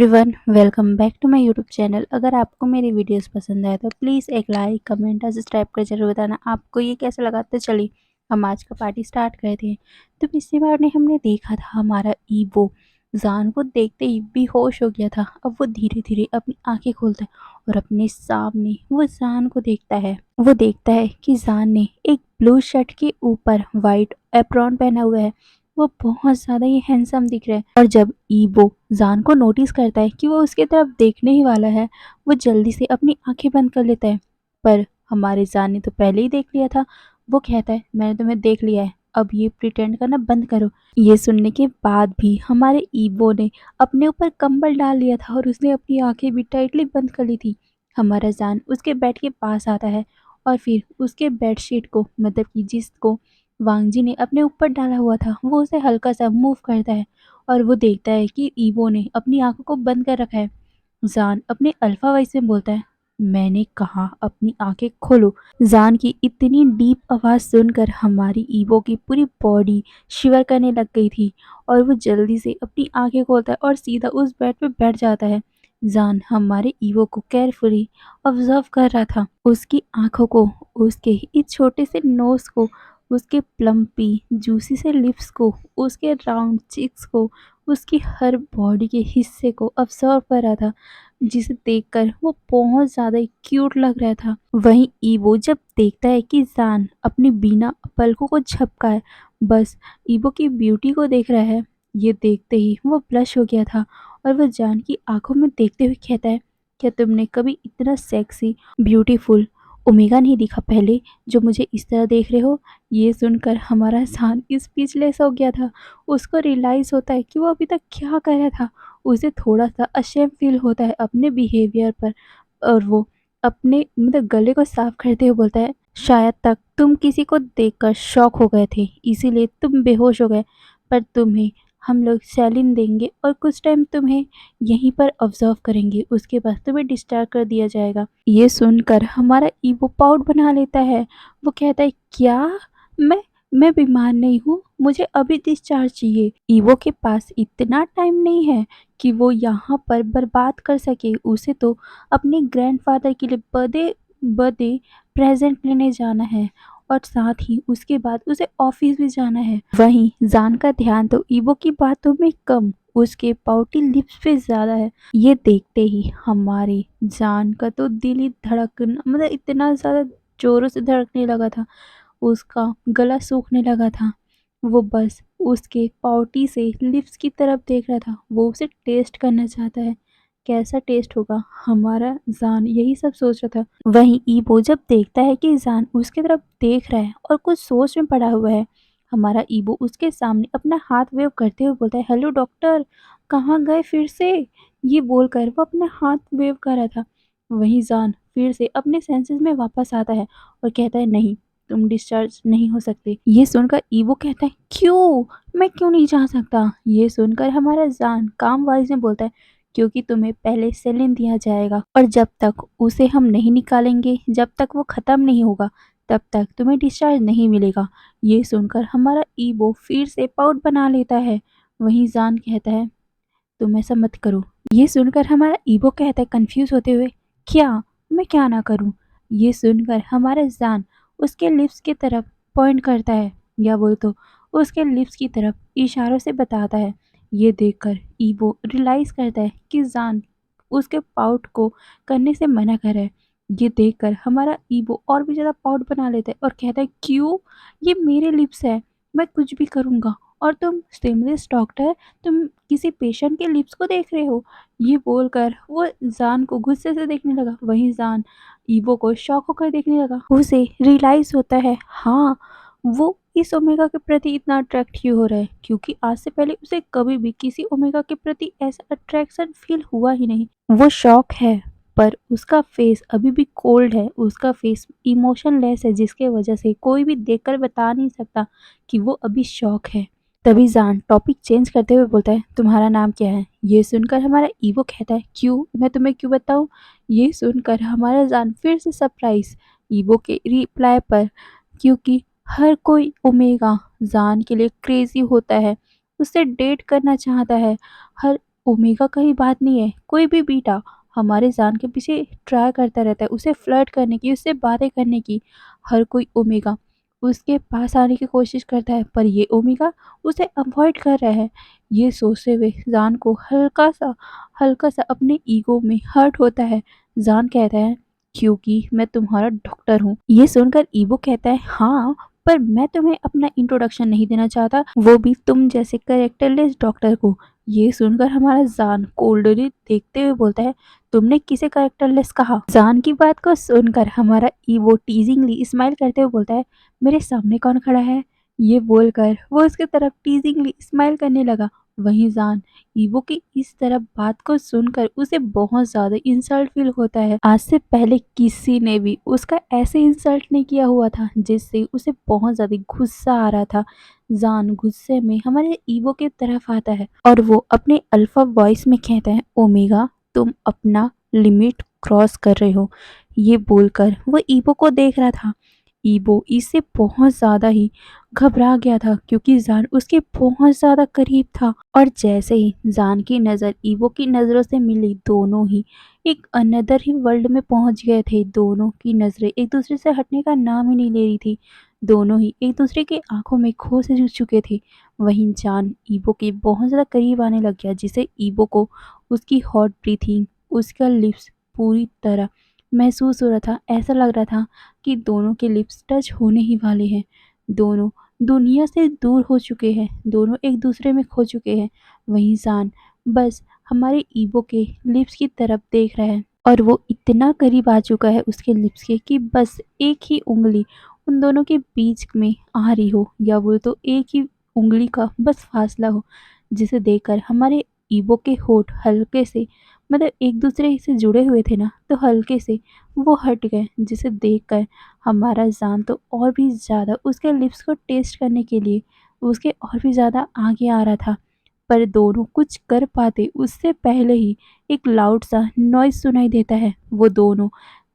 Everyone, welcome back to my YouTube channel. अगर आपको मेरी वीडियोस पसंद आए तो प्लीज़ एक लाइक कमेंट और सब्सक्राइब कर जरूर बताना आपको ये कैसा लगा। तो चलिए हम आज का पार्टी स्टार्ट करते हैं। तो पिछली बार ने हमने देखा था हमारा ईवो जान को देखते ही बेहोश हो गया था। अब वो धीरे धीरे अपनी आंखें खोलता है और अपने सामने वो जान को देखता है। वो देखता है कि जान ने एक ब्लू शर्ट के ऊपर वाइट एप्रॉन पहना हुआ है। वो बहुत ज़्यादा ही हैंडसम दिख रहा है। और जब ईवो जान को नोटिस करता है कि वो उसकी तरफ देखने ही वाला है, वो जल्दी से अपनी आंखें बंद कर लेता है। पर हमारे जान ने तो पहले ही देख लिया था। वो कहता है मैंने तुम्हें देख लिया है, अब ये प्रिटेंड करना बंद करो। ये सुनने के बाद भी हमारे ईवो ने अपने ऊपर कंबल डाल लिया था और उसने अपनी आंखें भी टाइटली बंद कर ली थी। हमारा जान उसके बेड के पास आता है और फिर उसके बेडशीट को मतलब कि जिसको वांगजी ने अपने ऊपर डाला हुआ था वो उसे हल्का सा मूव करता है और वो देखता है कि ईवो ने अपनी आंखों को बंद कर रखा है। जान अपने अल्फा वॉइस में बोलता है मैंने कहा अपनी आंखें खोलो। जान की इतनी डीप आवाज सुनकर हमारी ईवो की पूरी बॉडी शिवर करने लग गई थी और वो जल्दी से अपनी आंखें खोलता है और सीधा उस बेड पे बैठ जाता है। जान हमारे ईवो को केयरफुली ऑब्जर्व कर रहा था, उसकी आंखों को, उसके इस छोटे से नोज को, उसके प्लम्पी जूसी से लिप्स को, उसके राउंड चिक्स को, उसकी हर बॉडी के हिस्से को ऑब्जर्व कर रहा था, जिसे देखकर वो बहुत ज़्यादा ही क्यूट लग रहा था। वहीं ईवो जब देखता है कि जान अपनी बिना पलकों को झपका है, बस ईवो की ब्यूटी को देख रहा है, ये देखते ही वो ब्लश हो गया था और वह जान की आंखों में देखते हुए कहता है क्या तुमने कभी इतना सेक्सी ब्यूटीफुल ओमेगा नहीं दिखा पहले, जो मुझे इस तरह देख रहे हो। ये सुनकर हमारा जान स्पीचलेस हो गया था। उसको रियलाइज़ होता है कि वो अभी तक क्या कर रहा था। उसे थोड़ा-सा अशेम फील होता है अपने बिहेवियर पर और वो अपने मतलब गले को साफ करते हुए बोलता है, शायद तक तुम किसी को देखकर शॉक हो गए थे, इसीलिए तुम बेहोश हो गए। पर तुम्हें हम लोग सैलिन देंगे और कुछ टाइम तुम्हें यहीं पर ऑब्जर्व करेंगे, उसके बाद तुम्हें डिस्चार्ज कर दिया जाएगा। ये सुनकर हमारा ईवो पाउट बना लेता है। वो कहता है क्या? मैं मैं बीमार नहीं हूँ, मुझे अभी डिस्चार्ज चाहिए। ईवो के पास इतना टाइम नहीं है कि वो यहाँ पर बर्बाद कर सके। उसे तो अपने ग्रैंडफादर के लिए बर्थडे बर्थडे प्रेजेंट लेने जाना है और साथ ही उसके बाद उसे ऑफिस भी जाना है। वहीं जान का ध्यान तो ईवो की बातों में कम, उसके पाउटी लिप्स पे ज्यादा है। ये देखते ही हमारे जान का तो दिल ही धड़कना मतलब इतना ज्यादा जोरों से धड़कने लगा था, उसका गला सूखने लगा था। वो बस उसके पाउटी से लिप्स की तरफ देख रहा था, वो उसे टेस्ट करना चाहता है। कैसा टेस्ट होगा, हमारा जान यही सब सोच रहा था। वहीं ईबो जब देखता है कि जान उसकी तरफ देख रहा है और कुछ सोच में पड़ा हुआ है, हमारा ईबो उसके सामने अपना हाथ वेव करते हुए बोलता है हेलो डॉक्टर, कहाँ गए फिर से। ये बोलकर वो अपना हाथ वेव कर रहा था। वहीं जान फिर से अपने सेंसेस में वापस आता है और कहता है नहीं, तुम डिस्चार्ज नहीं हो सकते। ये सुनकर ईवो कहता है क्यों, मैं क्यों नहीं जा सकता। ये सुनकर हमारा जान काम वाइज में बोलता है क्योंकि तुम्हें पहले सेलिन दिया जाएगा और जब तक उसे हम नहीं निकालेंगे, जब तक वो खत्म नहीं होगा, तब तक तुम्हें डिस्चार्ज नहीं मिलेगा। ये सुनकर हमारा ईवो फिर से पाउट बना लेता है। वहीं जान कहता है तुम ऐसा मत करो। ये सुनकर हमारा ईवो कहता है कंफ्यूज होते हुए क्या, मैं क्या ना करूं। ये सुनकर हमारा जान उसके लिप्स की तरफ पॉइंट करता है, या बोल तो उसके लिप्स की तरफ इशारों से बताता है। ये देखकर ईवो रियलाइज करता है कि जान उसके पाउट को करने से मना कर रहा है। ये देखकर हमारा ईवो और भी ज़्यादा पाउट बना लेता है और कहता है क्यों, ये मेरे लिप्स है, मैं कुछ भी करूँगा। और तुम स्टेमलेस डॉक्टर, तुम किसी पेशेंट के लिप्स को देख रहे हो। ये बोलकर वो जान को गुस्से से देखने लगा। वहीं जान ईवो को शॉक होकर देखने लगा। उसे रियलाइज होता है हाँ, वो इस ओमेगा के प्रति इतना अट्रैक्ट क्यों हो रहा है, क्योंकि आज से पहले उसे कभी भी किसी ओमेगा के प्रति ऐसा अट्रैक्शन फील हुआ ही नहीं। वो शॉक है पर उसका फेस अभी भी कोल्ड है, उसका फेस इमोशनलेस है, जिसके वजह से कोई भी देखकर बता नहीं सकता कि वो अभी शॉक है। तभी जान टॉपिक चेंज करते हुए बोलता है तुम्हारा नाम क्या है। ये सुनकर हमारा ईवो कहता है क्यों, मैं तुम्हें क्यों बताऊं। ये सुनकर हमारा जान फिर से सरप्राइज ईवो के रिप्लाई पर, क्योंकि हर कोई ओमेगा जान के लिए क्रेजी होता है, उससे डेट करना चाहता है। हर ओमेगा का ही बात नहीं है, कोई भी बीटा हमारे जान के पीछे ट्राई करता रहता है, उसे फ्लर्ट करने की, उससे बातें करने की। हर कोई ओमेगा उसके पास आने की कोशिश करता है, पर ये ओमेगा उसे अवॉइड कर रहा है। ये सोचते हुए जान को हल्का सा अपने ईगो में हर्ट होता है। जान कहता है, क्योंकि मैं तुम्हारा डॉक्टर हूँ। ये सुनकर ईगो कहता है, हाँ, पर मैं तुम्हें अपना इंट्रोडक्शन नहीं देना चाहता, वो भी तुम जैसे कैरेक्टरलेस डॉक्टर को। ये सुनकर हमारा जान कोल्डली देखते हुए बोलता है, तुमने किसे कैरेक्टरलेस कहा? जान की बात को सुनकर हमारा ईवो टीजिंगली स्माइल करते हुए बोलता है, मेरे सामने कौन खड़ा है? ये बोलकर वो उसकी तरफ टीजिंगली स्माइल करने लगा। वहीं जान ईवो की इस तरफ बात को सुनकर उसे बहुत ज्यादा इंसल्ट फील होता है। आज से पहले किसी ने भी उसका ऐसे इंसल्ट नहीं किया हुआ था, जिससे उसे बहुत ज्यादा गुस्सा आ रहा था। जान गुस्से में हमारे ईवो की तरफ आता है और वो अपने अल्फा वॉइस में कहता है, ओमेगा, तुम अपना लिमिट क्रॉस कर रहे हो। ये बोलकर वो ईवो को देख रहा था। ईवो इससे बहुत ज्यादा ही घबरा गया था, क्योंकि जान उसके बहुत ज्यादा करीब था। और जैसे ही जान की नजर ईवो की नजरों से मिली, दोनों ही एक अनदर ही वर्ल्ड में पहुंच गए थे। दोनों की नजरें एक दूसरे से हटने का नाम ही नहीं ले रही थी। दोनों ही एक दूसरे की आंखों में खो से चुके थे। वहीं जान ईवो के बहुत ज़्यादा करीब आने लग गया, जिसे ईवो को उसकी हॉट ब्रीथिंग, उसका लिप्स पूरी तरह महसूस हो रहा था। ऐसा लग रहा था कि दोनों के लिप्स टच होने ही वाले हैं। दोनों दुनिया से दूर हो चुके हैं, दोनों एक दूसरे में खो चुके हैं। वहीं जान बस हमारे ईवो के लिप्स की तरफ देख रहा है, और वो इतना करीब आ चुका है उसके लिप्स के कि बस एक ही उंगली उन दोनों के बीच में आ रही हो, या बोले तो एक ही उंगली का बस फासला हो, जिसे देखकर हमारे ईबो के होठ हल्के से, मतलब एक दूसरे से जुड़े हुए थे ना, तो हल्के से वो हट गए, जिसे देखकर हमारा जान तो और भी ज़्यादा उसके लिप्स को टेस्ट करने के लिए उसके और भी ज़्यादा आगे आ रहा था। पर दोनों कुछ कर पाते उससे पहले ही एक लाउड सा नॉइज़ सुनाई देता है। वो दोनों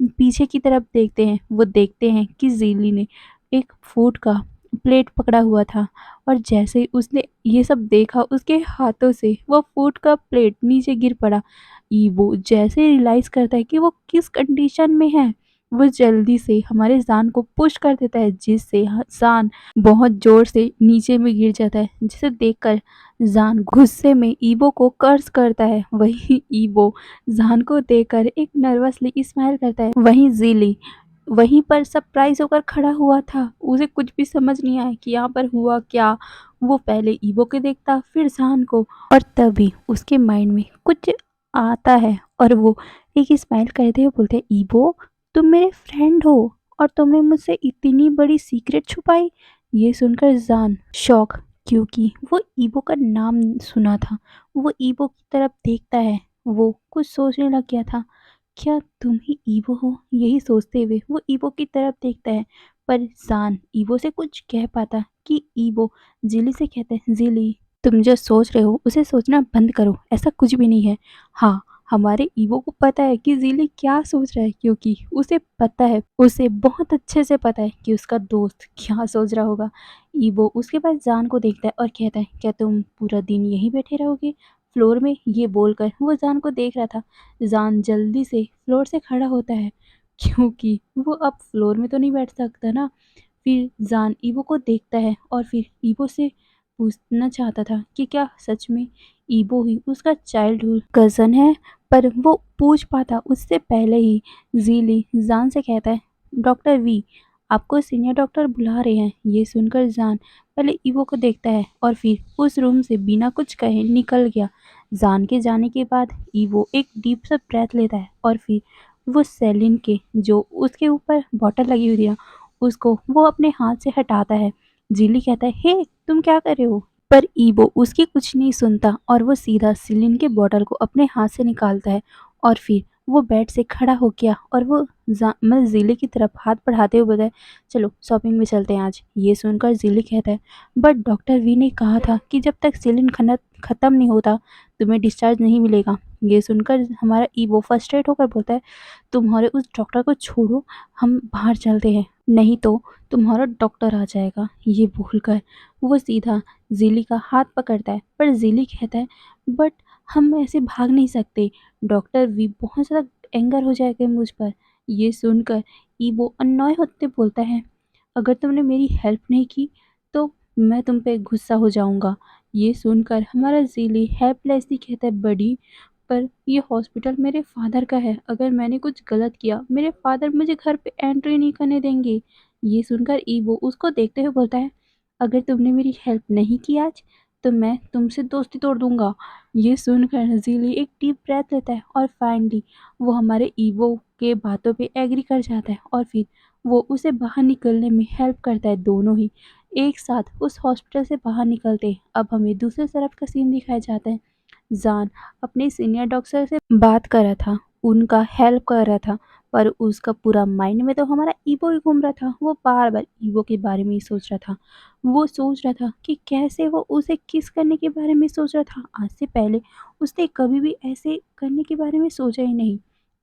पीछे की तरफ देखते हैं। वो देखते हैं कि ज़ीली ने एक फूड का प्लेट पकड़ा हुआ था, और जैसे ही उसने ये सब देखा, उसके हाथों से वो फूड का प्लेट नीचे गिर पड़ा। ईवो जैसे ही रियलाइज़ करता है कि वो किस कंडीशन में है, वो जल्दी से हमारे जान को पुश कर देता है, जिससे जान बहुत ज़ोर से नीचे में गिर जाता है, जिसे देखकर जान गुस्से में ईवो को कर्स करता है। वहीं ईवो जान को देखकर एक नर्वसली स्माइल करता है। वहीं ज़ीली वहीं पर सरप्राइज होकर खड़ा हुआ था। उसे कुछ भी समझ नहीं आया कि यहाँ पर हुआ क्या। वो पहले ईवो को देखता, फिर जान को, और तभी उसके माइंड में कुछ आता है, और वो एक स्माइल करते हुए बोलते हैं, ईवो, तुम मेरे फ्रेंड हो और तुमने मुझसे इतनी बड़ी सीक्रेट छुपाई। ये सुनकर जान शॉक, क्योंकि वो ईवो का नाम सुना था। वो ईवो की तरफ देखता है, वो कुछ सोचने लग गया था, क्या तुम ही ईवो हो? यही सोचते हुए वो ईवो की तरफ देखता है, पर जान ईवो से कुछ कह पाता कि ईवो जिली से कहता है, जिली, तुम जो सोच रहे हो उसे सोचना बंद करो, ऐसा कुछ भी नहीं है। हाँ, हमारे ईवो को पता है कि जिली क्या सोच रहा है, क्योंकि उसे पता है, उसे बहुत अच्छे से पता है कि उसका दोस्त क्या सोच रहा होगा। ईवो उसके बाद जान को देखता है और कहता है, क्या तुम पूरा दिन यहीं बैठे रहोगे फ्लोर में? ये बोलकर वो जान को देख रहा था। जान जल्दी से फ्लोर से खड़ा होता है, क्योंकि वो अब फ्लोर में तो नहीं बैठ सकता ना। फिर जान ईवो को देखता है और फिर ईवो से पूछना चाहता था कि क्या सच में ईवो ही उसका चाइल्डहुड कज़न है, पर वो पूछ पाता उससे पहले ही जीली जान से कहता है, डॉक्टर वी, आपको सीनियर डॉक्टर बुला रहे हैं। ये सुनकर जान पहले ईवो को देखता है और फिर उस रूम से बिना कुछ कहे निकल गया। जान के जाने के बाद ईवो एक डीप सा ब्रेथ लेता है, और फिर वो सेलिन के जो उसके ऊपर बॉटल लगी हुई थी ना, उसको वो अपने हाथ से हटाता है। जिली कहता है, हे, तुम क्या कर रहे हो? पर ईवो उसकी कुछ नहीं सुनता, और वो सीधा सेलिन के बॉटल को अपने हाथ से निकालता है, और फिर वो बेड से खड़ा हो गया, और वो मतलब जिले की तरफ हाथ बढ़ाते हुए बोला, चलो शॉपिंग में चलते हैं आज। ये सुनकर जिली कहता है, बट डॉक्टर वी ने कहा था कि जब तक सेलिन खत्म नहीं होता तुम्हें डिस्चार्ज नहीं मिलेगा। ये सुनकर हमारा ईवो फर्स्ट्रेट होकर बोलता है, तुम्हारे उस डॉक्टर को छोड़ो, हम बाहर चलते हैं, नहीं तो तुम्हारा डॉक्टर आ जाएगा। ये बोलकर वो सीधा जिली का हाथ पकड़ता है, पर जिली कहता है, बट हम ऐसे भाग नहीं सकते। डॉक्टर भी बहुत ज़्यादा एंगर हो जाएगा मुझ पर। ये सुनकर ईवो अननॉय होते बोलता है, अगर तुमने मेरी हेल्प नहीं की तो मैं तुम पे गुस्सा हो जाऊँगा। ये सुनकर हमारा ज़ीली हेल्पलेसली कहता है, बडी पर ये हॉस्पिटल मेरे फ़ादर का है। अगर मैंने कुछ गलत किया, मेरे फ़ादर मुझे घर पे एंट्री नहीं करने देंगे। ये सुनकर ईवो उसको देखते हुए बोलता है, अगर तुमने मेरी हेल्प नहीं की आज, तो मैं तुमसे दोस्ती तोड़ दूँगा। ये सुनकर ज़ीली एक डीप ब्रेथ लेता है और फाइनली वो हमारे ईवो के बातों पे एग्री कर जाता है और फिर वो उसे बाहर निकलने में हेल्प करता है। दोनों ही एक साथ उस हॉस्पिटल से बाहर निकलते हैं। अब हमें दूसरे तरफ का सीन दिखाया जाता है। जान अपने सीनियर डॉक्टर से बात कर रहा था, उनका हेल्प कर रहा था, पर उसका पूरा माइंड में तो हमारा ईवो ही घूम रहा था। वो बार-बार ईवो के बारे में ही सोच रहा था। वो सोच रहा था कि कैसे वो उसे किस करने के बारे में सोच रहा था। आज से पहले उसने कभी भी ऐसे करने के बारे में सोचा ही नहीं।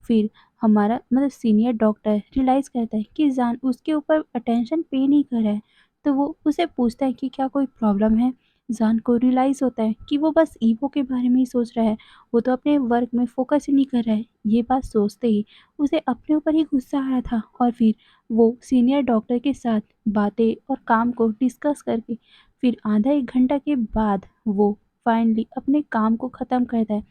फिर हमारा मतलब सीनियर डॉक्टर रियलाइज़ करता है कि जान उसके ऊपर अटेंशन पे नहीं कर रहा है, तो वो उसे पूछता है कि क्या कोई प्रॉब्लम है? जान को रियलाइज़ होता है कि वो बस ईवो के बारे में ही सोच रहा है, वो तो अपने वर्क में फ़ोकस ही नहीं कर रहा है। ये बात सोचते ही उसे अपने ऊपर ही गुस्सा आ रहा था और फिर वो सीनियर डॉक्टर के साथ बातें और काम को डिस्कस करके फिर आधा 1 घंटा के बाद वो फाइनली अपने काम को ख़त्म करता है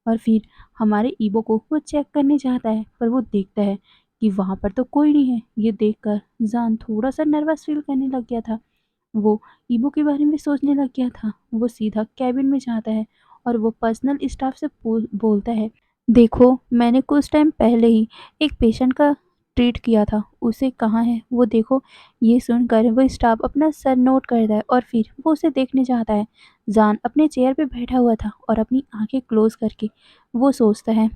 और फिर हमारे ईवो को वो चेक करने जाता है, पर वो देखता है कि वहाँ पर तो कोई नहीं है। ये देखकर जान थोड़ा-सा नर्वस फ़ील करने लग गया था। वो ईबो के बारे में सोचने लग गया था। वो सीधा केबिन में जाता है और वो पर्सनल स्टाफ से बोलता है, देखो मैंने कुछ टाइम पहले ही एक पेशेंट का ट्रीट किया था, उसे कहाँ है वो देखो। ये सुनकर वो स्टाफ अपना सर नोट करता है और फिर वो उसे देखने जाता है। जान अपने चेयर पे बैठा हुआ था और अपनी आंखें क्लोज करके वो सोचता है,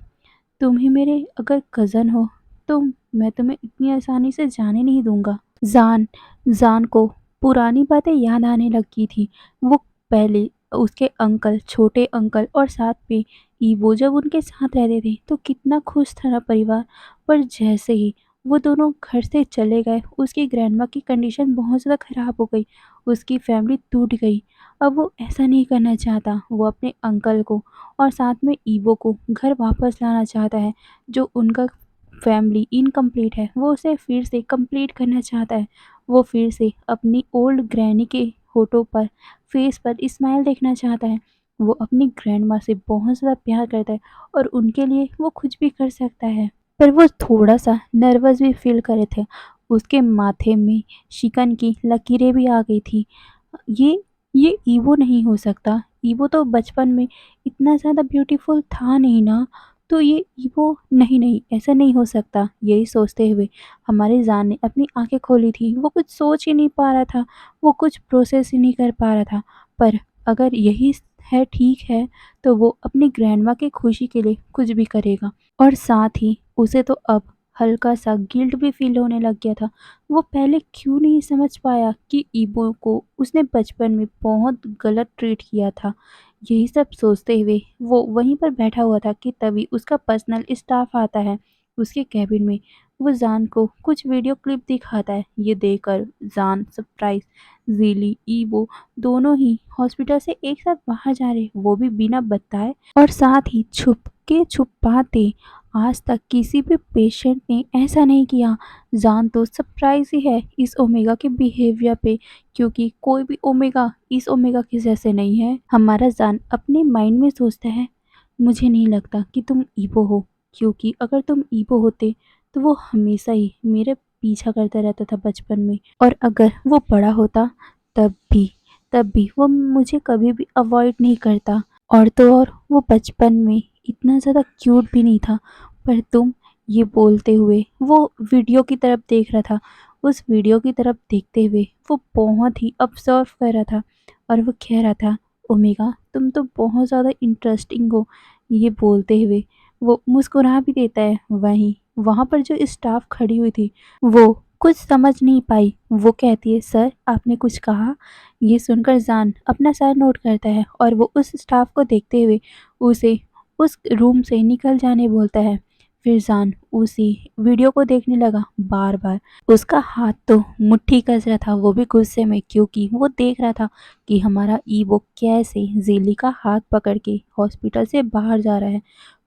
तुम ही मेरे अगर कज़न हो तो मैं तुम्हें इतनी आसानी से जाने नहीं दूँगा। ज़ान ज़ान को पुरानी बातें याद आने लगी थी। वो पहले उसके अंकल, छोटे अंकल और साथ में ईवो जब उनके साथ रहते थे तो कितना खुश था ना परिवार। पर जैसे ही वो दोनों घर से चले गए, उसकी ग्रैंडमा की कंडीशन बहुत ज़्यादा ख़राब हो गई। उसकी फैमिली टूट गई। अब वो ऐसा नहीं करना चाहता। वो अपने अंकल को और साथ में ईवो को घर वापस लाना चाहता है। जो उनका फैमिली इनकम्प्लीट है, वो उसे फिर से कंप्लीट करना चाहता है। वो फिर से अपनी ओल्ड ग्रैनी के होठों पर, फेस पर स्माइल देखना चाहता है। वो अपनी ग्रैंडमा से बहुत ज़्यादा प्यार करता है और उनके लिए वो कुछ भी कर सकता है। पर वो थोड़ा-सा नर्वस भी फ़ील कर रहे थे। उसके माथे में शिकन की लकीरें भी आ गई थी। ये ये ईवो नहीं हो सकता। ईवो तो बचपन में इतना ज़्यादा ब्यूटीफुल था नहीं ना, तो ये ईवो नहीं, नहीं ऐसा नहीं हो सकता। यही सोचते हुए हमारे जान ने अपनी आँखें खोली थी। वो कुछ सोच ही नहीं पा रहा था, वो कुछ प्रोसेस ही नहीं कर पा रहा था। पर अगर यही है ठीक है, तो वो अपनी ग्रैंडमा की खुशी के लिए कुछ भी करेगा। और साथ ही उसे तो अब हल्का-सा गिल्ट भी फ़ील होने लग गया था। वो पहले क्यों नहीं समझ पाया कि ईबो को उसने बचपन में बहुत गलत ट्रीट किया था। यही सब सोचते हुए वो वहीं पर बैठा हुआ था कि तभी उसका पर्सनल स्टाफ आता है उसके केबिन में। वो जान को कुछ वीडियो क्लिप दिखाता है। ये देखकर जान सरप्राइज़, ज़िली, ईवो दोनों ही हॉस्पिटल से एक साथ बाहर जा रहे, वो भी बिना बताए और साथ ही छुपके-छुपाते। आज तक किसी भी पेशेंट ने ऐसा नहीं किया। जान तो सरप्राइज़ ही है इस ओमेगा के बिहेवियर पे, क्योंकि कोई भी ओमेगा इस ओमेगा के जैसे नहीं है। हमारा जान अपने माइंड में सोचता है, मुझे नहीं लगता कि तुम ईवो हो, क्योंकि अगर तुम ईवो होते तो वो हमेशा ही मेरे पीछा करता रहता था बचपन में, और अगर वो बड़ा होता तब भी तब भी वो मुझे कभी भी अवॉइड नहीं करता। और तो और वो बचपन में इतना ज़्यादा क्यूट भी नहीं था। पर तुम, ये बोलते हुए वो वीडियो की तरफ देख रहा था। उस वीडियो की तरफ देखते हुए वो बहुत ही ऑब्ज़र्व कर रहा था और वो कह रहा था, ओमेगा तुम तो बहुत ज़्यादा इंटरेस्टिंग हो। ये बोलते हुए वो मुस्कुरा भी देता है। वहीं वहाँ पर जो स्टाफ खड़ी हुई थी, वो कुछ समझ नहीं पाई। वो कहती है, सर आपने कुछ कहा? ये सुनकर जान अपना सर नोट करता है और वो उस स्टाफ को देखते हुए उसे उस रूम से निकल जाने बोलता है। फिर जान उसी वीडियो को देखने लगा बार बार। उसका हाथ तो मुट्ठी कस रहा था, वो भी गुस्से में, क्योंकि वो देख रहा था कि हमारा ईवो कैसे जेली का हाथ पकड़ के हॉस्पिटल से बाहर जा रहा है।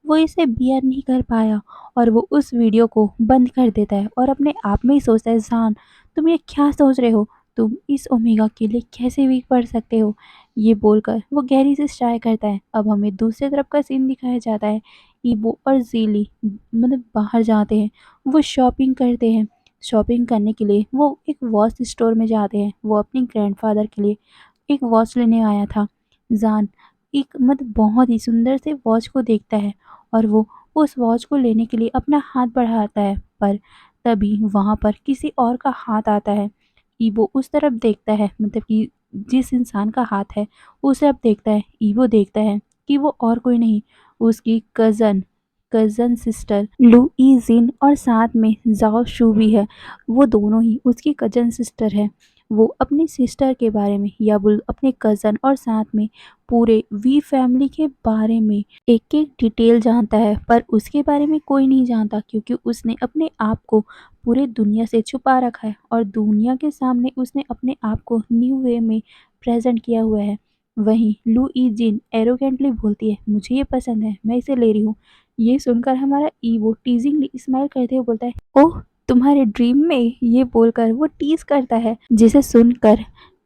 वो इसे बियर नहीं कर पाया और वो उस वीडियो को बंद कर देता है और अपने आप में ही सोचता है, जान तुम ये क्या सोच रहे हो, तुम इस ओमेगा के लिए कैसे वीक पड़ सकते हो। ये बोलकर वो गहरी से ट्राई करता है। अब हमें दूसरी तरफ का सीन दिखाया जाता है। ईवो और ज़ीली मतलब बाहर जाते हैं, वो शॉपिंग करते हैं। शॉपिंग करने के लिए वो एक वॉच स्टोर में जाते हैं। वो अपने ग्रैंडफ़ादर के लिए एक वॉच लेने आया था। ज़ान एक बहुत ही सुंदर से वॉच को देखता है और वो उस वॉच को लेने के लिए अपना हाथ बढ़ाता है, पर तभी वहाँ पर किसी और का हाथ आता है। ईवो उस तरफ देखता है, मतलब कि जिस इंसान का हाथ है उस तरफ देखता है। ईवो देखता है कि वो और कोई नहीं, उसकी कज़न सिस्टर लुईजिन और साथ में जाओ शू भी है। वो दोनों ही उसकी कज़न सिस्टर है। वो अपनी सिस्टर के बारे में या बोल अपने कज़न और साथ में पूरे वी फैमिली के बारे में एक एक डिटेल जानता है, पर उसके बारे में कोई नहीं जानता क्योंकि उसने अपने आप को पूरे दुनिया से छुपा रखा है और दुनिया के सामने उसने अपने आप को न्यू वे में प्रेजेंट किया हुआ है। वहीं लुई जिन एरोगेंटली बोलती है, मुझे ये पसंद है, मैं इसे ले रही हूँ। ये सुनकर हमारा ईवो टीजिंगली स्माइल करते हुए बोलता है, ओह तुम्हारे ड्रीम में, ये बोलकर वो टीज करता है, जिसे सुनकर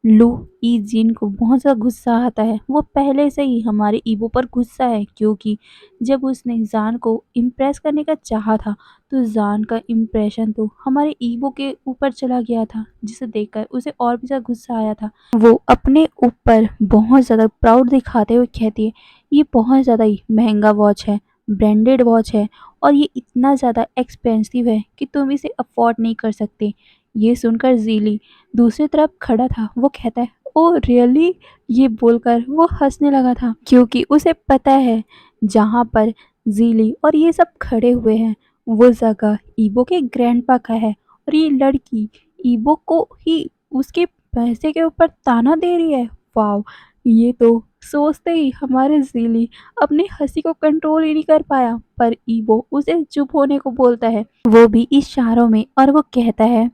लू ई जिन को बहुत ज़्यादा गुस्सा आता है। वो पहले से ही हमारे ईवो पर गुस्सा है क्योंकि जब उसने जान को इम्प्रेस करने का चाहा था तो जान का इम्प्रेशन तो हमारे ईवो के ऊपर चला गया था, जिसे देखकर उसे और भी ज़्यादा गुस्सा आया था। वो अपने ऊपर बहुत ज़्यादा प्राउड दिखाते हुए कहती है, ये बहुत ज़्यादा ही महंगा वॉच है, ब्रांडेड वॉच है और ये इतना ज़्यादा एक्सपेंसिव है कि तुम इसे अफोर्ड नहीं कर सकते। ये सुनकर ज़ीली दूसरी तरफ खड़ा था, वो कहता है, ओह रियली, ये बोलकर वो हंसने लगा था क्योंकि उसे पता है जहाँ पर ज़ीली और ये सब खड़े हुए हैं वो जगह ईबो के ग्रैंडपा का है और ये लड़की ईबो को ही उसके पैसे के ऊपर ताना दे रही है। वाव, ये तो सोचते ही हमारे ज़ीली अपनी हंसी को कंट्रोल ही नहीं कर पाया, पर ईबो उसे चुप होने को बोलता है, वो भी इशारों में, और वो कहता है,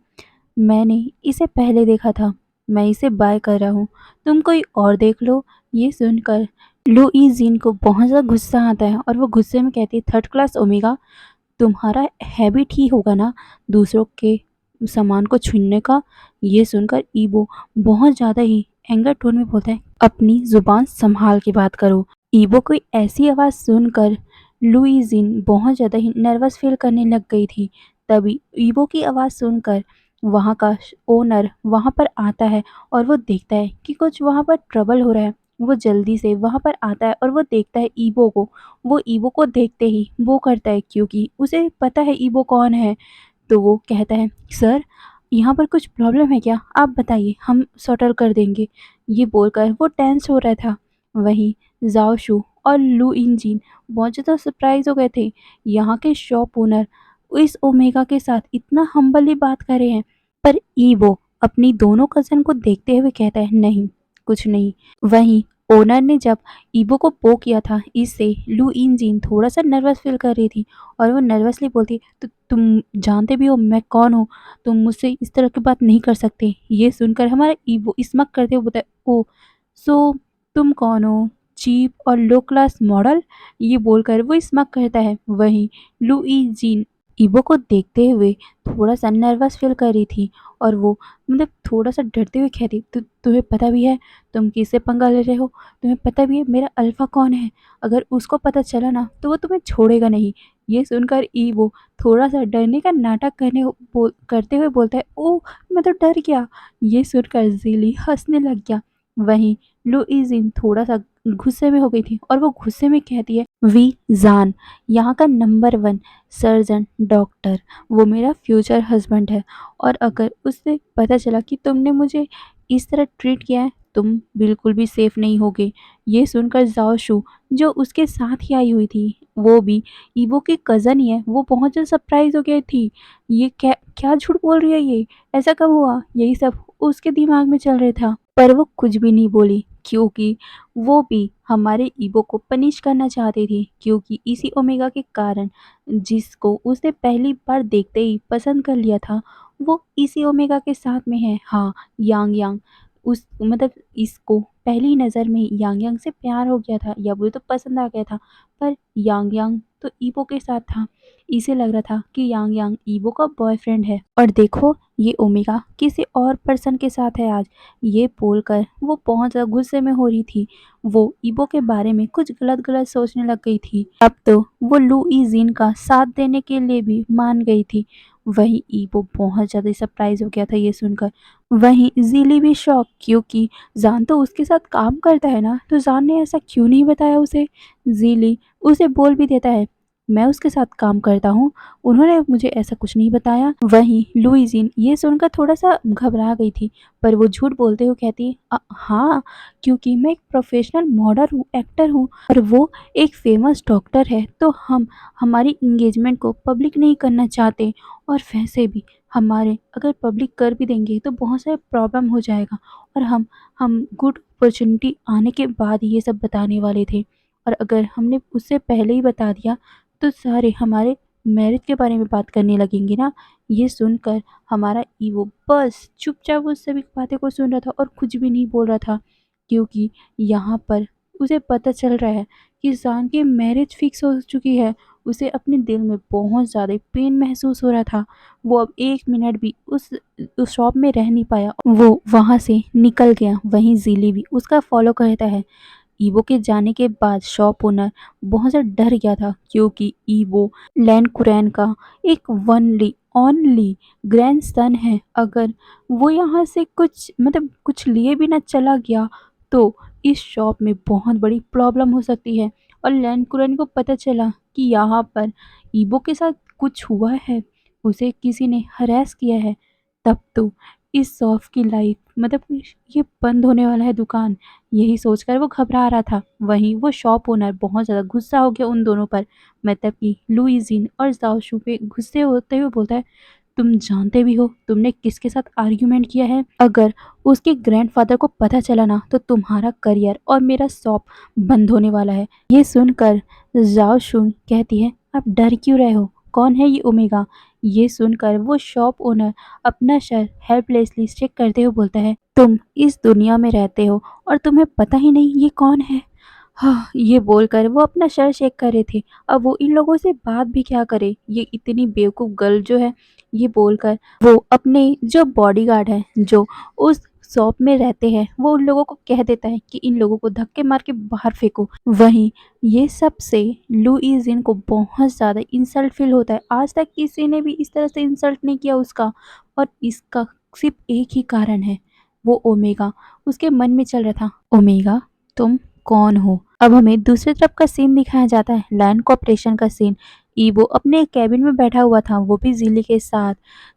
मैंने इसे पहले देखा था, मैं इसे बाय कर रहा हूँ, तुम कोई और देख लो। ये सुनकर लुईजिन को बहुत ज़्यादा गुस्सा आता है और वो गुस्से में कहती है, थर्ड क्लास ओमेगा, तुम्हारा हैबिट ही होगा ना दूसरों के सामान को छीनने का। ये सुनकर ईबो बहुत ज़्यादा ही एंगर टोन में बोलता है, अपनी ज़ुबान संभाल के बात करो। ईबो की ऐसी आवाज़ सुनकर लुईजिन बहुत ज़्यादा ही नर्वस फील करने लग गई थी। तभी ईबो की आवाज़ सुनकर वहाँ का ओनर वहाँ पर आता है और वो देखता है कि कुछ वहाँ पर ट्रबल हो रहा है। वो जल्दी से वहाँ पर आता है और वो देखता है ईबो को। वो ईबो को देखते ही वो करता है क्योंकि उसे पता है ईबो कौन है। तो वो कहता है, सर यहाँ पर कुछ प्रॉब्लम है क्या, आप बताइए, हम सॉर्ट आउट कर देंगे। ये बोलकर वो टेंस हो रहा था। वहीं जाओ शू और लू इंजिन बहुत ज़्यादा सरप्राइज हो गए थे। यहाँ के शॉप ओनर इस ओमेगा के साथ इतना हम्बली बात कर रहे हैं, पर ईवो अपनी दोनों कज़न को देखते हुए कहता है, नहीं कुछ नहीं। वहीं ओनर ने जब ईबो को पो किया था, इससे लू इंजिन थोड़ा सा नर्वस फील कर रही थी और वो नर्वसली बोलती, तो तुम जानते भी हो मैं कौन हूँ, तुम मुझसे इस तरह की बात नहीं कर सकते। ये सुनकर हमारा ईवो स्मक करते हुए बताए, ओ सो तुम कौन हो, चीप और लो क्लास मॉडल। ये बोलकर वो स्मक करता है। वहीं लुई जीन ईबो को देखते हुए थोड़ा सा नर्वस फील कर रही थी और वो थोड़ा सा डरते हुए कहती, तुम्हें पता भी है तुम किससे पंगा ले रहे हो, तुम्हें पता भी है मेरा अल्फा कौन है, अगर उसको पता चला ना तो वो तुम्हें छोड़ेगा नहीं। ये सुनकर ईवो थोड़ा सा डरने का नाटक करते हुए बोलता है, ओह मैं तो डर गया। ये सुनकर जीली हंसने लग गया। वहीं लुइजिन थोड़ा सा गुस्से में हो गई थी और वो गुस्से में कहती है, वी जान यहाँ का नंबर 1 सर्जन डॉक्टर, वो मेरा फ्यूचर हस्बैंड है और अगर उससे पता चला कि तुमने मुझे इस तरह ट्रीट किया है, तुम बिल्कुल भी सेफ नहीं होगे। ये सुनकर जाओ शू जो उसके साथ ही आई हुई थी, वो भी ईवो की कज़न ही है, वो बहुत ज़्यादा सरप्राइज हो गई थी। ये क्या क्या झूठ बोल रही है, ये ऐसा कब हुआ, यही सब उसके दिमाग में चल रहा था, पर वो कुछ भी नहीं बोली क्योंकि वो भी हमारे ईगो को पनिश करना चाहती थी, क्योंकि इसी ओमेगा के कारण जिसको उसने पहली बार देखते ही पसंद कर लिया था, वो इसी ओमेगा के साथ में है। हाँ, यांग यांग उस मतलब इसको पहली नज़र में यांग यांग से प्यार हो गया था, या बोले तो पसंद आ गया था। पर यांग यांग तो ईबो के साथ था। इसे लग रहा था कि यांग यांग ईबो का बॉयफ्रेंड है, और देखो ये ओमेगा किसी और पर्सन के साथ है आज। ये बोलकर वो बहुत ज़्यादा गुस्से में हो रही थी। वो ईबो के बारे में कुछ गलत गलत सोचने लग गई थी। अब तो वो लू इजिन का साथ देने के लिए भी मान गई थी। वहीं ईबो बहुत ज़्यादा सरप्राइज हो गया था ये सुनकर। वहीं ज़िली भी शॉक, क्योंकि जान तो उसके साथ काम करता है ना, तो जान ने ऐसा क्यों नहीं बताया उसे। ज़िली उसे बोल भी देता है, मैं उसके साथ काम करता हूँ, उन्होंने मुझे ऐसा कुछ नहीं बताया। वहीं लुइजिन ये सुनकर थोड़ा-सा घबरा गई थी, पर वो झूठ बोलते हुए कहती, हाँ, क्योंकि मैं एक प्रोफेशनल मॉडल हूँ, एक्टर हूँ, और वो एक फेमस डॉक्टर है, तो हम हमारी एंगेजमेंट को पब्लिक नहीं करना चाहते, और वैसे भी हमारे अगर पब्लिक कर भी देंगे तो बहुत सारे प्रॉब्लम हो जाएगा, और हम गुड अपॉर्चुनिटी आने के बाद ये सब बताने वाले थे, और अगर हमने उससे पहले ही बता दिया तो सारे हमारे मैरिज के बारे में बात करने लगेंगे ना। ये सुनकर हमारा ईवो बस चुपचाप उस सभी बातें को सुन रहा था और कुछ भी नहीं बोल रहा था, क्योंकि यहाँ पर उसे पता चल रहा है कि जान की मैरिज फिक्स हो चुकी है। उसे अपने दिल में बहुत ज़्यादा पेन महसूस हो रहा था। वो अब 1 मिनट भी उस शॉप में रह नहीं पाया। वो वहाँ से निकल गया। वहीं ज़िली भी उसका फ़ॉलो करता है। ईवो के जाने के बाद शॉप ओनर बहुत ज़्यादा डर गया था, क्योंकि ईवो लैन कुरैन का एक वनली ओनली ग्रैंडसन है। अगर वो यहाँ से कुछ लिए भी ना चला गया तो इस शॉप में बहुत बड़ी प्रॉब्लम हो सकती है। और लैन कुरैन को पता चला कि यहाँ पर ईवो के साथ कुछ हुआ है, उसे किसी ने हरास किया है, तब तो इस शॉप की लाइफ ये बंद होने वाला है दुकान। यही सोचकर वो घबरा रहा था। वहीं वो शॉप ओनर बहुत ज़्यादा गुस्सा हो गया उन दोनों पर, मतलब कि लुइजिन और जाओशू पे गुस्से होते हुए बोलता है, तुम जानते भी हो तुमने किसके साथ आर्ग्यूमेंट किया है। अगर उसके ग्रैंडफादर को पता चला ना तो तुम्हारा करियर और मेरा शॉप बंद होने वाला है। ये सुनकर जाओशू कहती है, आप डर क्यों रहे हो, कौन है ये ओमेगा। ये सुनकर वो शॉप ओनर अपना सर हेल्पलेसली चेक करते हुए बोलता है, तुम इस दुनिया में रहते हो और तुम्हें पता ही नहीं ये कौन है। हाँ, ये बोलकर वो अपना सर शेक कर रहे थे। अब वो इन लोगों से बात भी क्या करे, ये इतनी बेवकूफ़ गर्ल जो है। ये बोलकर वो अपने जो बॉडीगार्ड है जो उस शॉप में रहते हैं, वो उन लोगों को कह देता है कि इन लोगों को धक्के मार के बाहर फेंको। वहीं ये सब से लुइजिन को बहुत ज़्यादा इंसल्ट फील होता है। आज तक किसी ने भी इस तरह से इंसल्ट नहीं किया उसका, और इसका सिर्फ एक ही कारण है, वो ओमेगा। उसके मन में चल रहा था, ओमेगा तुम कौन हो। अब हमें दूसरी तरफ का सीन दिखाया जाता है, लैंड कॉर्पोरेशन का सीन। ईबो अपने कैबिन में बैठा हुआ था, वो भी जिली के साथ।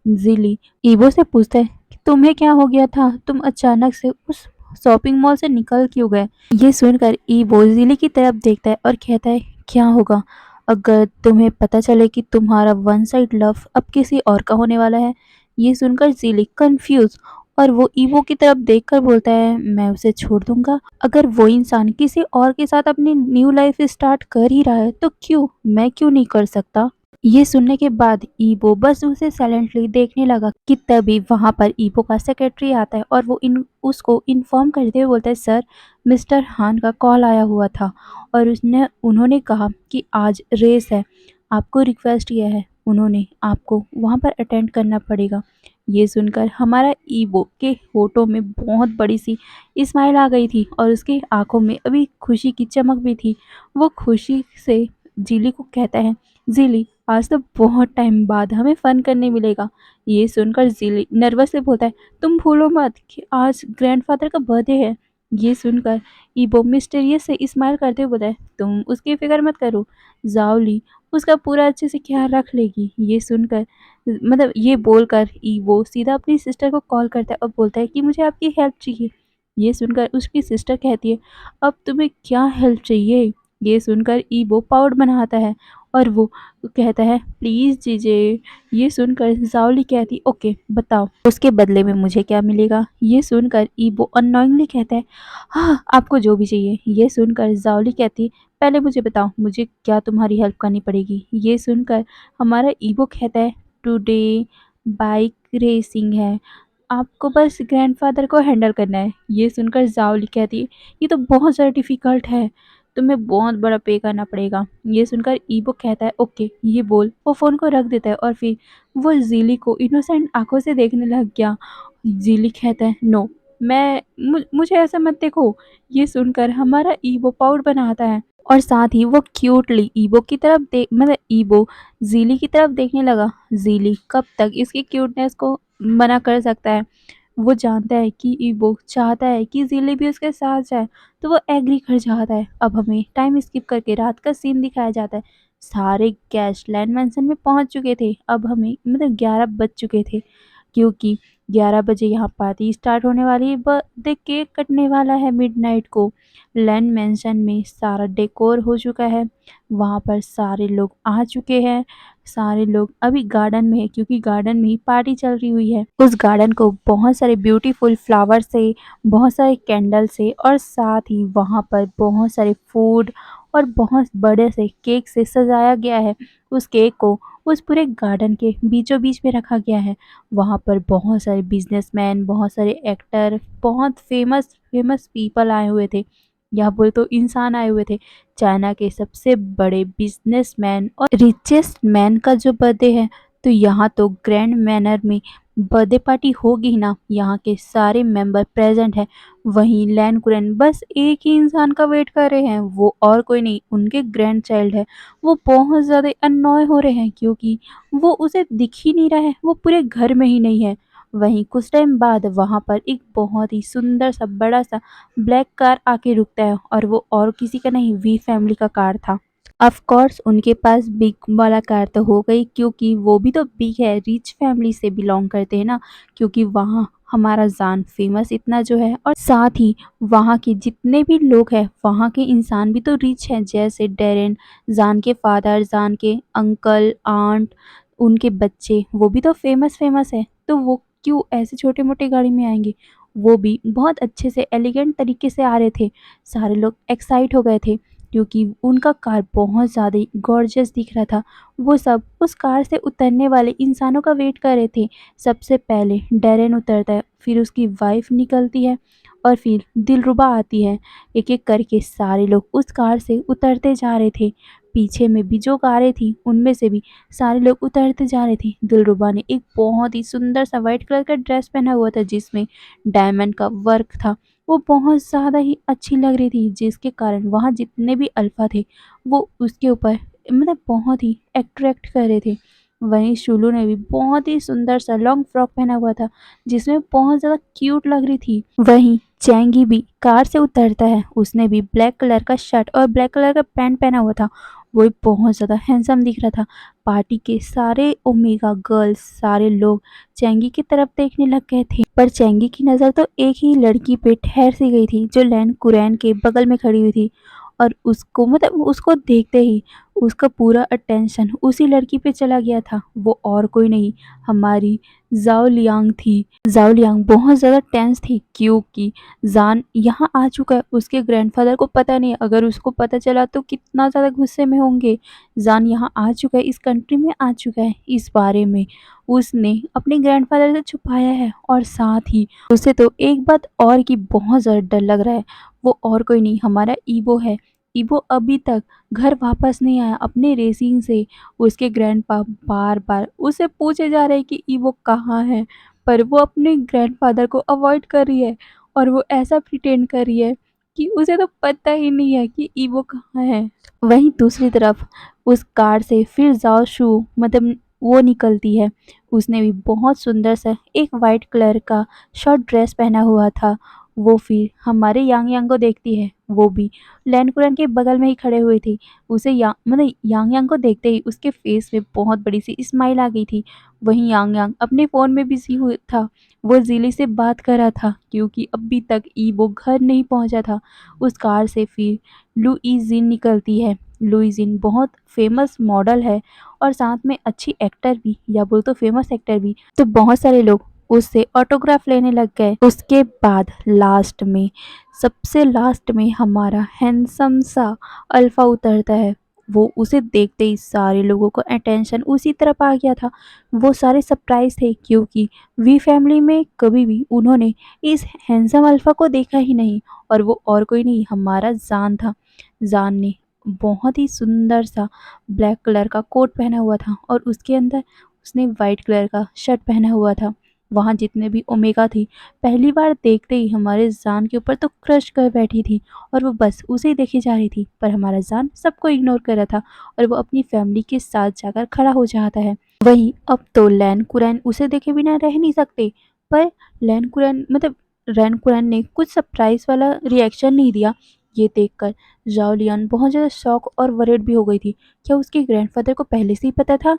जिली ईबो से पूछता है कि तुम्हें क्या हो गया था, तुम अचानक से उस शॉपिंग मॉल से निकल क्यों गए। ये सुनकर ईबो जिली की तरफ देखता है और कहता है, क्या होगा अगर तुम्हें पता चले कि तुम्हारा वन साइड लव अब किसी और का होने वाला है। ये सुनकर जिली कंफ्यूज, और वो ईवो की तरफ देखकर बोलता है, मैं उसे छोड़ दूंगा। अगर वो इंसान किसी और के साथ अपनी न्यू लाइफ स्टार्ट कर ही रहा है तो मैं क्यों नहीं कर सकता। ये सुनने के बाद ईबो बस उसे साइलेंटली देखने लगा कि तभी वहां पर ईबो का सेक्रेटरी आता है, और वो उसको इन्फॉर्म करते हुए बोलता है, सर मिस्टर हान का कॉल आया हुआ था, और उन्होंने कहा कि आज रेस है, आपको रिक्वेस्ट किया है, उन्होंने आपको वहां पर अटेंड करना पड़ेगा। ये सुनकर हमारा ईबो के होठों में बहुत बड़ी सी स्माइल आ गई थी, और उसकी आंखों में अभी खुशी की चमक भी थी। वो खुशी से जिली को कहता है, जिली आज तो बहुत टाइम बाद हमें फन करने मिलेगा। ये सुनकर जिली नर्वस से बोलता है, तुम भूलो मत कि आज ग्रैंडफादर का बर्थडे है। ये सुनकर ईबो मिस्टीरियस से स्माइल करते हुए बोलता है, तुम उसकी फिक्र मत करो, जाओली उसका पूरा अच्छे से ख्याल रख लेगी। ये सुनकर ये बोलकर ईवो सीधा अपनी सिस्टर को कॉल करता है और बोलता है कि मुझे आपकी हेल्प चाहिए। ये सुनकर उसकी सिस्टर कहती है, अब तुम्हें क्या हेल्प चाहिए। ये सुनकर ईवो पाउड बनाता है और वो कहता है प्लीज़ जीजे। ये सुनकर ज़ाओली कहती ओके बताओ उसके बदले में मुझे क्या मिलेगा। ये सुनकर ईबो अननोइंगली कहता है हाँ आपको जो भी चाहिए। ये सुनकर ज़ाओली कहती पहले मुझे बताओ मुझे क्या तुम्हारी हेल्प करनी पड़ेगी। ये सुनकर हमारा ईबो कहता है टुडे बाइक रेसिंग है, आपको बस ग्रैंडफ़ादर को हैंडल करना है। ये सुनकर ज़ाओली कहती है, ये तो बहुत ज़्यादा डिफ़िकल्ट है, तुम्हें बहुत बड़ा पे करना पड़ेगा। ये सुनकर ईबो कहता है, ओके, ये बोल। वो फ़ोन को रख देता है और फिर वो ज़िली को इनोसेंट आँखों से देखने लग गया। ज़िली कहता है, नो, मुझे ऐसा मत देखो। ये सुनकर हमारा ईबो पाउड बनाता है और साथ ही वो क्यूटली ईबो की तरफ देख मतलब ईबो ज़िली की तरफ देखने लगा। ज़िली कब तक इसकी क्यूटनेस को मना कर सकता है। वो जानता है कि ईबो चाहता है कि ज़िली भी उसके साथ जाए, तो वो एग्री कर जाता है। अब हमें टाइम स्किप करके रात का सीन दिखाया जाता है। सारे गेस्ट लैंड मैंशन में पहुंच चुके थे। अब हमें 11 बज चुके थे क्योंकि 11 बजे यहाँ पार्टी स्टार्ट होने वाली है। बर्थडे केक कटने वाला है मिडनाइट को। लैंड मैंशन में सारा डेकोर हो चुका है। वहाँ पर सारे लोग आ चुके हैं। सारे लोग अभी गार्डन में है क्योंकि गार्डन में ही पार्टी चल रही हुई है। उस गार्डन को बहुत सारे ब्यूटीफुल फ्लावर से, बहुत सारे कैंडल से और साथ ही वहाँ पर बहुत सारे फूड और बहुत बड़े से केक से सजाया गया है। उस केक को उस पूरे गार्डन के बीचों बीच में रखा गया है। वहाँ पर बहुत सारे बिजनेसमैन, बहुत सारे एक्टर, बहुत फेमस फेमस पीपल आए हुए थे। यहाँ बोले तो इंसान आए हुए थे। चाइना के सबसे बड़े बिजनेसमैन और रिचेस्ट मैन का जो बर्थडे है, तो यहाँ तो ग्रैंड मैनर में बर्थडे पार्टी होगी ही ना। यहाँ के सारे मेंबर प्रेजेंट हैं। वहीं लैन कुरैन बस एक ही इंसान का वेट कर रहे हैं, वो और कोई नहीं, उनके ग्रैंड चाइल्ड है। वो बहुत ज़्यादा अननॉय हो रहे हैं क्योंकि वो उसे दिख ही नहीं रहा है, वो पूरे घर में ही नहीं है। वहीं कुछ टाइम बाद वहाँ पर एक बहुत ही सुंदर सा बड़ा सा ब्लैक कार आके रुकता है और वो और किसी का नहीं, वी फैमिली का कार था। ऑफ कोर्स उनके पास बिग वाला कार तो हो गई क्योंकि वो भी तो बिग है, रिच फैमिली से बिलोंग करते हैं ना। क्योंकि वहाँ हमारा जान फेमस इतना जो है और साथ ही वहाँ के जितने भी लोग हैं वहाँ के इंसान भी तो रिच हैं। जैसे डेरेन, जान के फादर, जान के अंकल, आंट, उनके बच्चे, वो भी तो फेमस फेमस है। तो वो क्यों ऐसे छोटे मोटे गाड़ी में आएंगे। वो भी बहुत अच्छे से एलिगेंट तरीके से आ रहे थे। सारे लोग एक्साइट हो गए थे क्योंकि उनका कार बहुत ज़्यादा ही गॉर्जियस दिख रहा था। वो सब उस कार से उतरने वाले इंसानों का वेट कर रहे थे। सबसे पहले डेरेन उतरता है, फिर उसकी वाइफ निकलती है और फिर दिलरुबा आती है। एक एक करके सारे लोग उस कार से उतरते जा रहे थे। पीछे में भी जो कारें थी उनमें से भी सारे लोग उतरते जा रहे थे। दिलरुबा ने एक बहुत ही सुंदर सा वाइट कलर का ड्रेस पहना हुआ था जिसमें डायमंड का वर्क था। वो बहुत ज़्यादा ही अच्छी लग रही थी जिसके कारण वहाँ जितने भी अल्फ़ा थे वो उसके ऊपर बहुत ही अट्रैक्ट कर रहे थे। वहीं शुलू ने भी बहुत ही सुंदर सा लॉन्ग फ्रॉक पहना हुआ था जिसमें बहुत ज़्यादा क्यूट लग रही थी। वहीं चैंगी भी कार से उतरता है। उसने भी ब्लैक कलर का शर्ट और ब्लैक कलर का पैंट पहना हुआ था। वो भी बहुत ज़्यादा हैंडसम दिख रहा था। पार्टी के सारे ओमेगा गर्ल्स, सारे लोग चैंगी की तरफ देखने लग गए थे। पर चैंगी की नज़र तो एक ही लड़की पे ठहर सी गई थी जो लैन कुरैन के बगल में खड़ी हुई थी। और उसको उसको देखते ही उसका पूरा अटेंशन उसी लड़की पे चला गया था। वो और कोई नहीं, हमारी ज़ाओ लियांग थी। ज़ाओ लियांग बहुत ज़्यादा टेंस थी क्योंकि जान यहाँ आ चुका है। उसके ग्रैंडफादर को पता नहीं, अगर उसको पता चला तो कितना ज़्यादा गुस्से में होंगे। जान यहाँ आ चुका है, इस कंट्री में आ चुका है, इस बारे में उसने अपने ग्रैंडफादर से छुपाया है। और साथ ही उसे तो एक बात और की बहुत ज़्यादा डर लग रहा है। वो और कोई नहीं, हमारा ईबो है। ईबो अभी तक घर वापस नहीं आया अपने रेसिंग से। उसके ग्रैंडपा बार बार उसे पूछे जा रहे हैं कि ईबो कहाँ है, पर वो अपने ग्रैंडफादर को अवॉइड कर रही है और वो ऐसा प्रिटेंड कर रही है कि उसे तो पता ही नहीं है कि ईबो कहाँ है। वहीं दूसरी तरफ उस कार से फिर जाओ शू वो निकलती है। उसने भी बहुत सुंदर सा एक वाइट कलर का शॉर्ट ड्रेस पहना हुआ था वो फिर हमारे यांग यांग को देखती है। वो भी लैन कुरैन के बगल में ही खड़े हुए थे। उसे मतलब यांग यांग को देखते ही उसके फेस में बहुत बड़ी सी स्माइल आ गई थी। वहीं यांग यांग अपने फ़ोन में बिजी हुआ था। वो ज़िली से बात कर रहा था क्योंकि अभी तक ईबो घर नहीं पहुंचा था। उस कार से फिर लुइजिन निकलती है। लुइजिन बहुत फेमस मॉडल है और साथ में अच्छी एक्टर भी, या बोल तो फेमस एक्टर भी। तो बहुत सारे लोग उससे ऑटोग्राफ लेने लग गए। उसके बाद सबसे लास्ट में हमारा हैंडसम सा अल्फा उतरता है। वो उसे देखते ही सारे लोगों को अटेंशन उसी तरफ आ गया था। वो सारे सरप्राइज थे क्योंकि वी फैमिली में कभी भी उन्होंने इस हैंडसम अल्फा को देखा ही नहीं, और वो और कोई नहीं, हमारा जान था। जान ने बहुत ही सुंदर सा ब्लैक कलर का कोट पहना हुआ था और उसके अंदर उसने वाइट कलर का शर्ट पहना हुआ था। वहाँ जितने भी ओमेगा थी, पहली बार देखते ही हमारे जान के ऊपर तो क्रश कर बैठी थी और वो बस उसे ही देखी जा रही थी। पर हमारा जान सबको इग्नोर कर रहा था और वो अपनी फैमिली के साथ जाकर खड़ा हो जाता है। वहीं अब तो लैन कुरैन उसे देखे बिना रह नहीं सकते, पर रैन कुरैन ने कुछ सरप्राइज वाला रिएक्शन नहीं दिया। ये देखकर जाओ लियान बहुत ज़्यादा शॉक और वरिड भी हो गई थी। क्या उसके ग्रैंडफादर को पहले से ही पता था?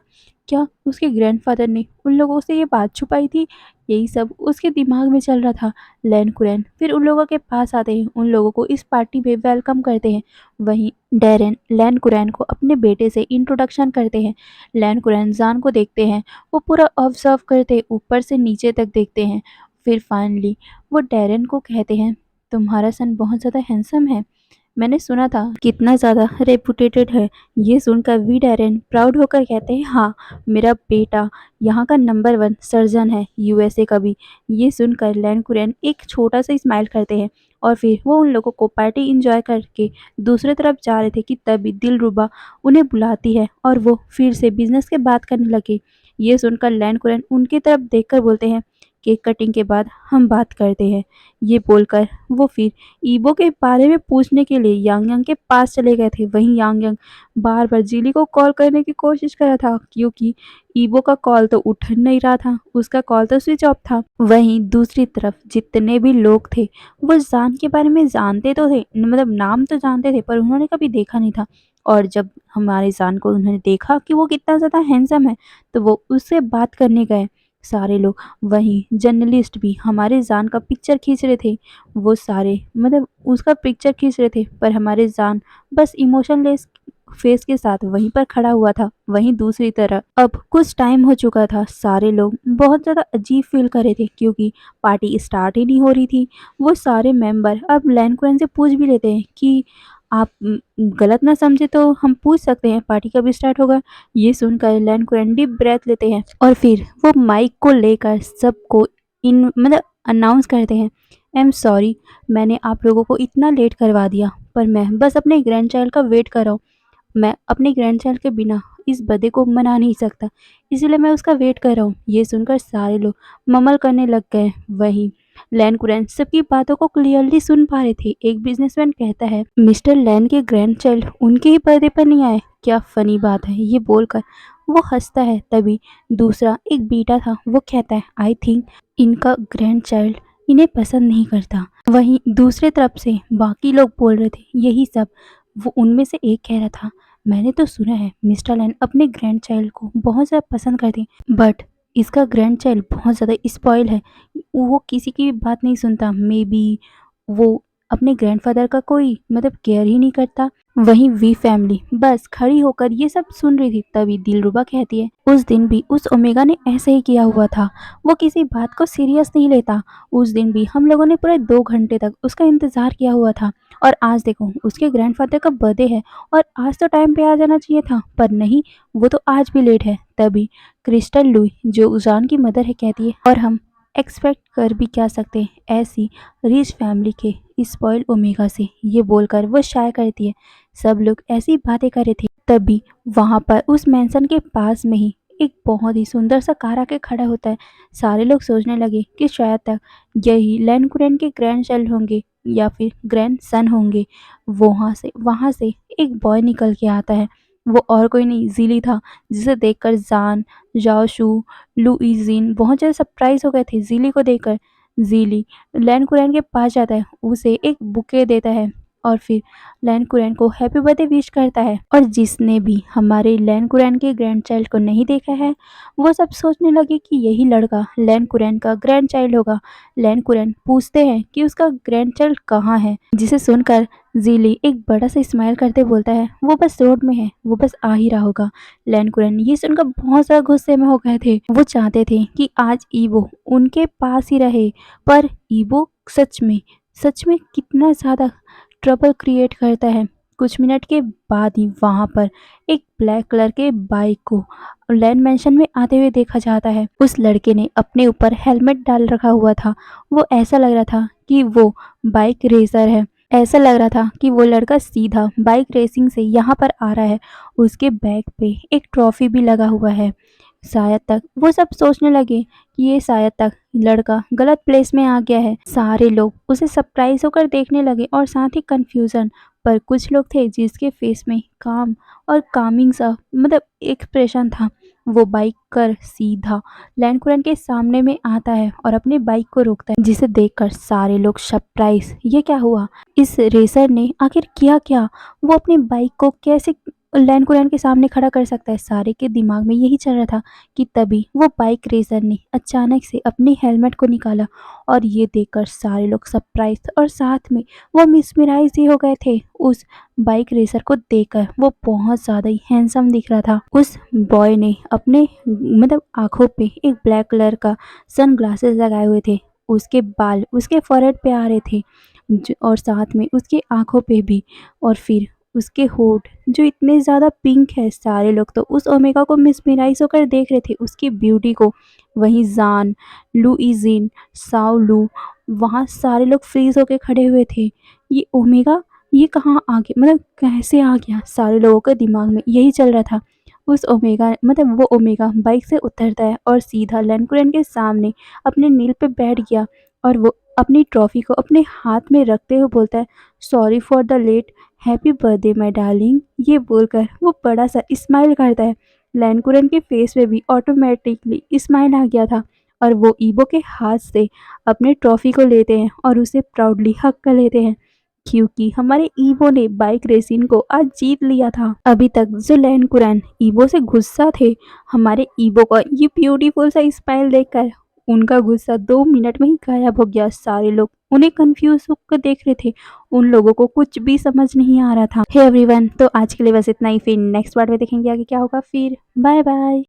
क्या उसके ग्रैंडफादर ने उन लोगों से ये बात छुपाई थी? यही सब उसके दिमाग में चल रहा था। लैन कुरैन फिर उन लोगों के पास आते हैं, उन लोगों को इस पार्टी में वेलकम करते हैं। वहीं डैरेन लैन कुरैन को अपने बेटे से इंट्रोडक्शन करते हैं। लैन कुरैन जान को देखते हैं, वो पूरा ऑब्जर्व करते, ऊपर से नीचे तक देखते हैं। फिर फाइनली वो डैरेन को कहते हैं, तुम्हारा सन बहुत ज़्यादा हैंडसम है। मैंने सुना था कितना ज़्यादा रेपुटेटेड है। ये सुनकर वी डैरेन प्राउड होकर कहते हैं, हाँ, मेरा बेटा यहाँ का नंबर 1 सर्जन है, यूएसए का भी। ये सुनकर लैन कुरैन एक छोटा सा स्माइल करते हैं और फिर वो उन लोगों को पार्टी इंजॉय करके दूसरी तरफ जा रहे थे कि तभी दिलरुबा उन्हें बुलाती है और वो फिर से बिजनेस के बात करने लगे। ये सुनकर लैन कुरैन उनकी तरफ देखकर बोलते हैं, केक कटिंग के बाद हम बात करते हैं। ये बोलकर वो फिर ईबो के बारे में पूछने के लिए यांग यांग के पास चले गए थे। वहीं यांग यांग बार बार जिली को कॉल करने की कोशिश कर रहा था क्योंकि ईबो का कॉल तो उठ नहीं रहा था, उसका कॉल तो स्विच ऑफ था। वहीं दूसरी तरफ जितने भी लोग थे वो जान के बारे में जानते तो थे, मतलब नाम तो जानते थे, पर उन्होंने कभी देखा नहीं था। और जब हमारे जान को उन्होंने देखा कि वो कितना ज़्यादा हैंडसम है, तो वो उससे बात करने गए सारे लोग। वहीं जर्नलिस्ट भी हमारे जान का पिक्चर खींच रहे थे। वो सारे उसका पिक्चर खींच रहे थे, पर हमारे जान बस इमोशनलेस फेस के साथ वहीं पर खड़ा हुआ था। वहीं दूसरी तरफ अब कुछ टाइम हो चुका था, सारे लोग बहुत ज़्यादा अजीब फील कर रहे थे क्योंकि पार्टी स्टार्ट ही नहीं हो रही थी। वो सारे मेंबर अब लैन कुरैन से पूछ भी लेते हैं कि आप गलत ना समझे तो हम पूछ सकते हैं पार्टी कब स्टार्ट होगा। ये सुनकर लैन कुरैन डीप ब्रेथ लेते हैं और फिर वो माइक को लेकर सबको इन अनाउंस करते हैं, आई एम सॉरी, मैंने आप लोगों को इतना लेट करवा दिया, पर मैं बस अपने ग्रैंड चाइल्ड का वेट कर रहा हूँ। मैं अपने ग्रैंड चाइल्ड के बिना इस बर्थडे को मना नहीं सकता, इसलिए मैं उसका वेट कर रहा हूँ। ये सुनकर सारे लोग ममल करने लग गए। वहीं लैन कुरैन सबकी बातों को क्लियरली सुन पा रहे थे। एक बिजनेसमैन कहता है, मिस्टर लैन के ग्रैंड चाइल्ड उनके ही बर्थडे पर नहीं आए, क्या फनी बात है। ये बोलकर वो हंसता है। तभी दूसरा एक बेटा था, वो कहता है, आई थिंक इनका ग्रैंड चाइल्ड इन्हें पसंद नहीं करता। वहीं दूसरे तरफ से बाकी लोग बोल रहे थे यही सब। वो उनमें से एक कह रहा था, मैंने तो सुना है मिस्टर लैन अपने ग्रैंड चाइल्ड को बहुत ज़्यादा पसंद करते हैं, बट इसका ग्रैंड चाइल्ड बहुत ज़्यादा स्पॉइल है, वो किसी की भी बात नहीं सुनता। मे बी वो अपने ग्रैंडफादर का कोई केयर ही नहीं करता। वहीं वी फैमिली बस खड़ी होकर ये सब सुन रही थी। तभी दिलरुबा कहती है, उस दिन भी उस ओमेगा ने ऐसे ही किया हुआ था, वो किसी बात को सीरियस नहीं लेता। उस दिन भी हम लोगों ने पूरे 2 घंटे तक उसका इंतज़ार किया हुआ था, और आज देखो उसके ग्रैंडफादर का बर्थडे है और आज तो टाइम पे आ जाना चाहिए था, पर नहीं, वो तो आज भी लेट है। तभी क्रिस्टल लुई जो उजान की मदर है कहती है, और हम एक्सपेक्ट कर भी क्या सकते हैं ऐसी रिच फैमिली के स्पॉइल ओमेगा से। ये बोलकर वो शाय करती है। सब लोग ऐसी बातें कर रहे थे। तभी वहाँ पर उस मेंशन के पास में ही एक बहुत ही सुंदर सा कार आके खड़ा होता है। सारे लोग सोचने लगे कि शायद तक यही लैन कुरैन के ग्रैंड चाइल्ड होंगे या फिर ग्रैंड सन होंगे। वहाँ से एक बॉय निकल के आता है। वो और कोई नहीं, ज़िली था, जिसे देखकर जान, जाओशू, लुइजिन बहुत ज़्यादा सरप्राइज हो गए थे ज़िली को देखकर। ज़ीली लैन कुरैन के पास जाता है, उसे एक बुके देता है और फिर लैन कुरैन को हैप्पी बर्थडे विश करता है। और जिसने भी हमारे लैन कुरैन के ग्रैंडचाइल्ड को नहीं देखा है, वो सब सोचने लगे कि यही लड़का लैन कुरैन का ग्रैंडचाइल्ड होगा। लैन कुरैन पूछते हैं कि उसका ग्रैंडचाइल्ड कहाँ है, जिसे सुनकर ज़ीली एक बड़ा सा स्माइल करते बोलता है, वो बस रोड में है, वो बस आ ही रहा होगा। लैन कुरैन ये सुनकर बहुत ज़्यादा गुस्से में हो गए थे। वो चाहते थे कि आज ईवो उनके पास ही रहे, पर ईवो सच में कितना ज़्यादा ट्रबल क्रिएट करता है। कुछ मिनट के बाद ही वहाँ पर एक ब्लैक कलर के बाइक को लैन मैंशन में आते हुए देखा जाता है। उस लड़के ने अपने ऊपर हेलमेट डाल रखा हुआ था। वो ऐसा लग रहा था कि वो बाइक रेसर है। ऐसा लग रहा था कि वो लड़का सीधा बाइक रेसिंग से यहाँ पर आ रहा है। उसके बैग पे एक ट्रॉफी भी लगा हुआ है। शायद तक वो सब सोचने लगे कि ये शायद तक लड़का गलत प्लेस में आ गया है। सारे लोग उसे सरप्राइज होकर देखने लगे और साथ ही कंफ्यूजन। पर कुछ लोग थे जिसके फेस में काम और कामिंग सा एक्सप्रेशन था। वो बाइक कर सीधा लैंड कुरैन के सामने में आता है और अपने बाइक को रोकता है, जिसे देखकर सारे लोग सरप्राइज, ये क्या हुआ, इस रेसर ने आखिर किया क्या, वो अपनी बाइक को कैसे लैंड कुरैन के सामने खड़ा कर सकता है। सारे के दिमाग में यही चल रहा था कि तभी वो बाइक रेसर ने अचानक से अपनी हेलमेट को निकाला और ये देखकर सारे लोग सरप्राइज और साथ में वो मिसमराइज ही हो गए थे। उस बाइक रेसर को देखकर वो बहुत ज़्यादा ही हैंडसम दिख रहा था। उस बॉय ने अपने आंखों पे एक ब्लैक कलर का सन ग्लासेस लगाए हुए थे। उसके बाल उसके फोrehead पे आ रहे थे और साथ में उसकी आंखों पे भी। और फिर उसके होठ जो इतने ज़्यादा पिंक है, सारे लोग तो उस ओमेगा को मिसमराइज होकर देख रहे थे, उसकी ब्यूटी को। वहीं जान, लुइजिन, साओलू, वहाँ सारे लोग फ्रीज होकर खड़े हुए थे। ये ओमेगा ये कहाँ आ गया, कैसे आ गया, सारे लोगों के दिमाग में यही चल रहा था। उस ओमेगा वो ओमेगा बाइक से उतरता है और सीधा लैंकुरन के सामने अपने नील पे बैठ गया और वो अपनी ट्रॉफी को अपने हाथ में रखते हुए बोलता है, sorry for the late, happy birthday my darling. ये बोलकर वो बड़ा सा स्माइल करता है। लैंकुरन के फेस पे भी ऑटोमेटिकली स्माइल आ गया था और वो ईबो के हाथ से अपने ट्रॉफी को लेते हैं और उसे प्राउडली हक कर लेते हैं, क्योंकि हमारे ईवो ने बाइक रेसिंग को आज जीत लिया था। अभी तक जो लैन कुरैन ईवो से गुस्सा थे, हमारे ईवो का ये ब्यूटीफुल सा स्माइल देखकर उनका गुस्सा 2 मिनट में ही गायब हो गया। सारे लोग उन्हें कंफ्यूज होकर देख रहे थे, उन लोगों को कुछ भी समझ नहीं आ रहा था। हे एवरीवन, तो आज के लिए बस इतना ही। फिर नेक्स्ट पार्ट में देखेंगे आगे क्या होगा। फिर बाय बाय।